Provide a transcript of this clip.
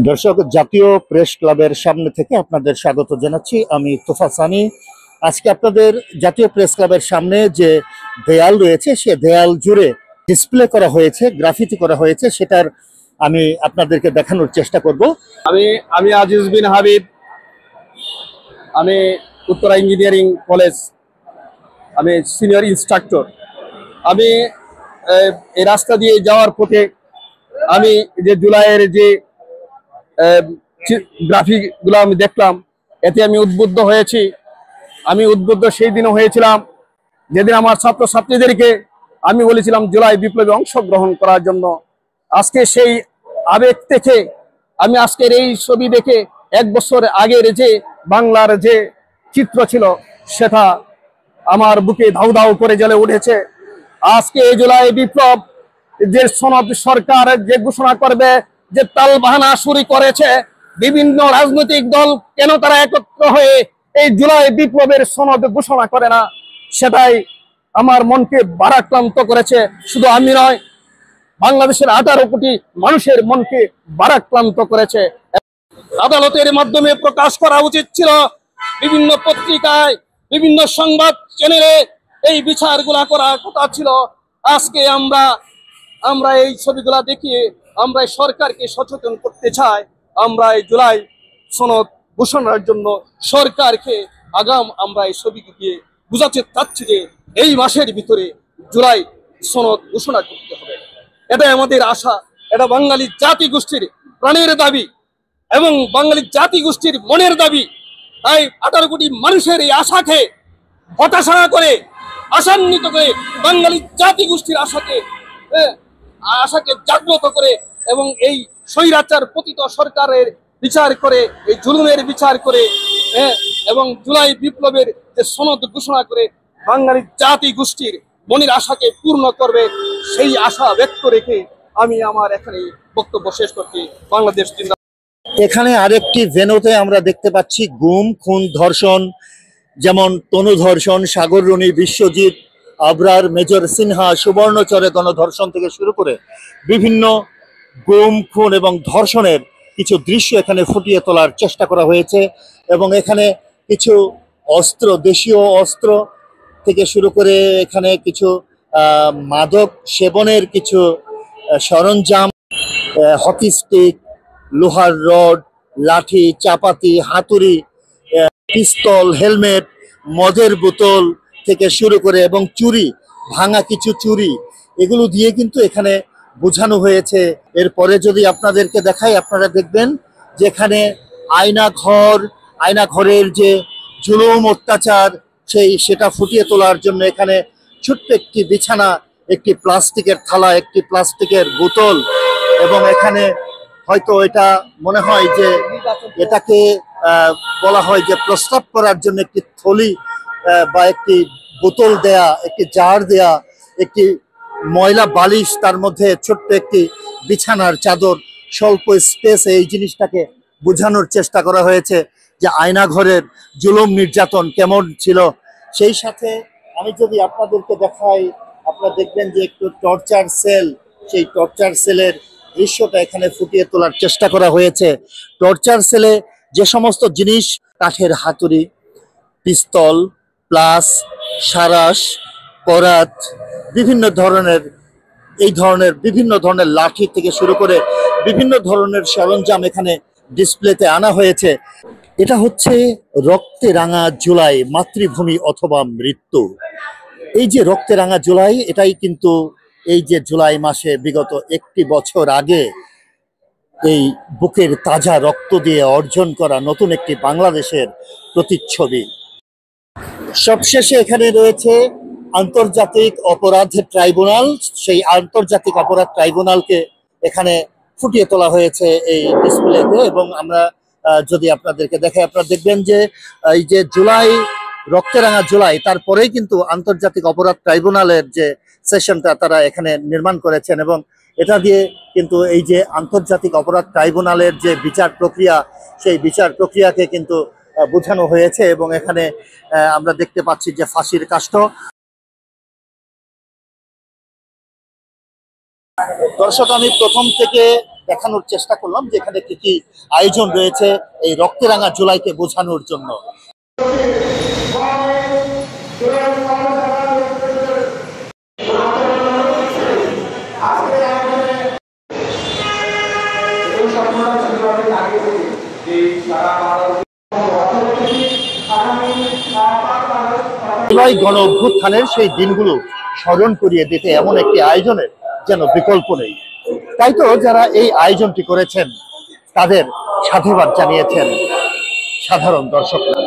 দর্শক, জাতীয় প্রেস ক্লাবের সামনে থেকে আপনাদের স্বাগত জানাচ্ছি। আমি তোফা সানি। আজকে আপনাদের জাতীয় প্রেস ক্লাবের সামনে যে দেয়াল রয়েছে, সে দেয়াল জুড়ে ডিসপ্লে করা হয়েছে, গ্রাফিতি করা হয়েছে, সেটার আমি আপনাদেরকে দেখানোর চেষ্টা করব। আমি আমি আজিজ বিন হাবিব। আমি উত্তরা ইঞ্জিনিয়ারিং কলেজ, আমি সিনিয়র ইনস্ট্রাক্টর। আমি এই রাস্তা দিয়ে যাওয়ার পথে আমি যে জুলাইয়ের যে গ্রাফিকগুলো আমি দেখলাম, এতে আমি উদ্বুদ্ধ হয়েছি। আমি উদ্বুদ্ধ সেই দিনও হয়েছিলাম যেদিন আমার ছাত্রছাত্রীদেরকে আমি বলেছিলাম জুলাই বিপ্লবে অংশগ্রহণ করার জন্য। আজকে সেই আবেগ থেকে আমি আজকের এই ছবি দেখে 1 বছর আগের যে বাংলার যে চিত্র ছিল, সেটা আমার বুকে ধাউ ধাউ করে জ্বলে উঠেছে। আজকে এই জুলাই বিপ্লব যে সনদ সরকার যে ঘোষণা করবে, যে তালবাহানা শুরু করেছে বিভিন্ন রাজনৈতিক দল, কেন তারা একত্র হয়ে এই জুলাই বিপ্লবের সনদ ঘোষণা করে না, সেটাই আমার মনকে ভারাক্রান্ত করেছে। শুধু আমি নয়, বাংলাদেশের 18 কোটি মানুষের মনকে ভারাক্রান্ত করেছে। আদালতের মাধ্যমে প্রকাশ করা উচিত ছিল, বিভিন্ন পত্রিকায়, বিভিন্ন সংবাদ চ্যানেলে এই বিচারগুলা করা কথা ছিল। আজকে আমরা এই ছবিগুলা দেখিয়ে আমরা সরকারকে সচেতন করতে চাই। আমরা এই জুলাই সনদ ঘোষণার জন্য সরকারকে আমরা এই ছবিকে দিয়ে বুঝাতে চাচ্ছি যে এই মাসের ভিতরে জুলাই সনদ ঘোষণা করতে হবে। এটাই আমাদের আশা, এটা বাঙালি জাতি গোষ্ঠীর প্রাণের দাবি এবং বাঙালি জাতি গোষ্ঠীর মনের দাবি। তাই 18 কোটি মানুষের এই আশাকে হতাশা করে, আশান্বিত করে, বাঙালি জাতি গোষ্ঠীর আশাকে জাগ্রত করে এবং এই স্বৈরাচার পতিত সরকারের বিচার করে, এই জুলুমের বিচার করে, এবং জুলাই বিপ্লবের যে সনদ ঘোষণা করে বাঙালি জাতি গোষ্ঠীর মনের আশাকে পূর্ণ করবে, সেই আশা ব্যক্ত রেখে আমি আমার এখানে বক্তব্য শেষ করছি। বাংলাদেশ জিন্দাবাদ। এখানে আরেকটি ভেন্যুতে আমরা দেখতে পাচ্ছি গুম, খুন, ধর্ষণ, যেমন তনু ধর্ষণ, সাগররণী, বিশ্বজিৎ, আবরার, মেজর সিনহা, সুবর্ণচরে গণধর্ষণ থেকে শুরু করে বিভিন্ন গুম, খুন এবং ধর্ষণের কিছু দৃশ্য এখানে ফুটিয়ে তোলার চেষ্টা করা হয়েছে। এবং এখানে কিছু অস্ত্র, দেশীয় অস্ত্র থেকে শুরু করে এখানে কিছু মাদক সেবনের কিছু সরঞ্জাম, হকি স্টিক, লোহার রড, লাঠি, চাপাতি, হাতুড়ি, পিস্তল, হেলমেট, মদের বোতল থেকে শুরু করে এবং চুরি, ভাঙা কিছু চুরি, এগুলো দিয়ে কিন্তু এখানে বোঝানো হয়েছে। এরপরে যদি আপনাদেরকে দেখাই, আপনারা দেখবেন যে এখানে আয়নাঘরের যে জুলুম অত্যাচার সেটা ফুটিয়ে তোলার জন্য এখানে ছোট্ট একটি বিছানা, একটি প্লাস্টিকের থালা, একটি প্লাস্টিকের বোতল, এবং এখানে হয়তো এটা মনে হয় যে এটাকে বলা হয় যে প্রস্রাব করার জন্য একটি থলি বা একটি বোতল দেয়া, একটি জার দেয়া, একটি ময়লা বালিশ, তার মধ্যে ছোট্ট একটি বিছানার চাদর, স্বল্প স্পেসে এই জিনিসটাকে বোঝানোর চেষ্টা করা হয়েছে যে আয়নাঘরের জুলুম নির্যাতন কেমন ছিল। সেই সাথে আমি যদি আপনাদেরকে দেখাই, আপনারা দেখবেন যে একটু টর্চার সেল, সেই টর্চার সেলের দৃশ্যটা এখানে ফুটিয়ে তোলার চেষ্টা করা হয়েছে। টর্চার সেলে যে সমস্ত জিনিস, কাঠের হাতুড়ি, পিস্তল, প্লাস, সারাস, করাত, বিভিন্ন ধরনের বিভিন্ন ধরনের লাঠি থেকে শুরু করে বিভিন্ন ধরনের সরঞ্জাম এখানে ডিসপ্লেতে আনা হয়েছে। এটা হচ্ছে রক্তে রাঙা জুলাই, মাতৃভূমি অথবা মৃত্যু। এই যে রক্তে রাঙা জুলাই, এটাই কিন্তু এই যে জুলাই মাসে বিগত 1 বছর আগে এই বুকের তাজা রক্ত দিয়ে অর্জন করা নতুন একটি বাংলাদেশের প্রতিচ্ছবি। সবশেষে এখানে রয়েছে আন্তর্জাতিক অপরাধ ট্রাইব্যুনাল। সেই আন্তর্জাতিক অপরাধ ট্রাইব্যুনালকে এখানে ফুটিয়ে তোলা হয়েছে এই ডিসপ্লেতে। এবং আমরা যদি আপনাদেরকে দেখাই, আপনারা দেখবেন যে এই যে জুলাই, রক্তে রাঙা জুলাই, তারপরেই কিন্তু আন্তর্জাতিক অপরাধ ট্রাইব্যুনালের যে সেশনটা তারা এখানে নির্মাণ করেছেন। এবং এটা দিয়ে কিন্তু এই যে আন্তর্জাতিক অপরাধ ট্রাইব্যুনালের যে বিচার প্রক্রিয়া, সেই বিচার প্রক্রিয়াকে কিন্তু বোঝানো হয়েছে। এবং এখানে আমরা দেখতে পাচ্ছি যে ফাঁসির কাষ্ঠ। দর্শক, আমি প্রথম থেকে দেখানোর চেষ্টা করলাম যে এখানে কি কি আয়োজন রয়েছে এই রক্তরাঙা জুলাইকে বোঝানোর জন্য। জুলাই গণ অভ্যুত্থানের সেই দিনগুলো স্মরণ করিয়ে দিতে এমন একটি আয়োজনের যেন বিকল্প নেই। তাই তো যারা এই আয়োজনটি করেছেন তাদের সাধুবাদ জানিয়েছেন সাধারণ দর্শকরা।